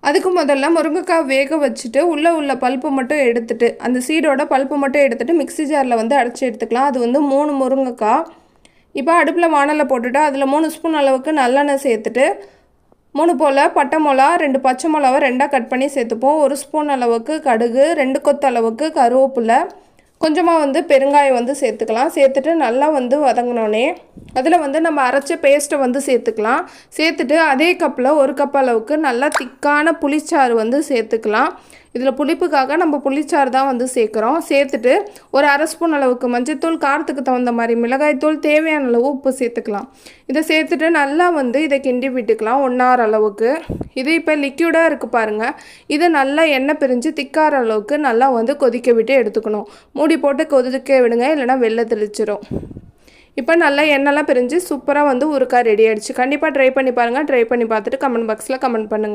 அதுக்கு முதல்ல முருங்கைக்காய் வேக வச்சுட்டு உள்ள பல்ப்பு மட்டும் எடுத்துட்டு அந்த சீடோட பல்ப்பு மட்டும் எடுத்துட்டு மிக்ஸி ஜாரில் வந்து அரைச்சி எடுத்துக்கலாம். அது வந்து 3 முருங்கைக்காய். இப்போ அடுப்பில் வானலை போட்டுட்டு அதில் 3 ஸ்பூன் அளவுக்கு நல்லெண்ணெய் சேர்த்துட்டு 3 போல் பட்டை மிளகா, 2 பச்சை மிளகாவை 2ஆக கட் பண்ணி சேர்த்துப்போம். 1 ஸ்பூன் அளவுக்கு கடுகு, 2 கொத்து அளவுக்கு கருவேப்பிலை, கொஞ்சமாக வந்து பெருங்காயம் வந்து சேர்த்துக்கலாம். சேர்த்துட்டு நல்லா வந்து வதங்கினோடனே அதில் வந்து நம்ம அரைச்ச பேஸ்ட்டை வந்து சேர்த்துக்கலாம். சேர்த்துட்டு அதே கப்பில் 1 கப் அளவுக்கு நல்லா திக்கான புளிச்சாறு வந்து சேர்த்துக்கலாம். இதில் புளிப்புக்காக நம்ம புளிச்சாறு தான் வந்து சேர்க்குறோம். சேர்த்துட்டு ஒரு 1/2 ஸ்பூன் அளவுக்கு மஞ்சள்தூள், காரத்துக்கு தகுந்த மாதிரி மிளகாய்த்தூள், தேவையான அளவு உப்பு சேர்த்துக்கலாம். இதை சேர்த்துட்டு நல்லா வந்து இதை கிண்டி விட்டுக்கலாம் 1 hour அளவுக்கு. இது இப்போ லிக்யூடாக இருக்குது பாருங்கள். இதை நல்லா எண்ணெய் பிரிஞ்சு திக்கார அளவுக்கு நல்லா வந்து கொதிக்க விட்டு எடுத்துக்கணும். மூடி போட்டு கொதிக்க விடுங்க, இல்லைனா வெளில தெளிச்சிரும். இப்போ நல்லா எண்ணெய்லாம் பிரிஞ்சு சூப்பராக வந்து ஊறுகாய் ரெடி ஆகிடுச்சு. கண்டிப்பாக ட்ரை பண்ணி பாருங்கள். ட்ரை பண்ணி பார்த்துட்டு கமெண்ட் பாக்ஸில் கமெண்ட் பண்ணுங்கள்.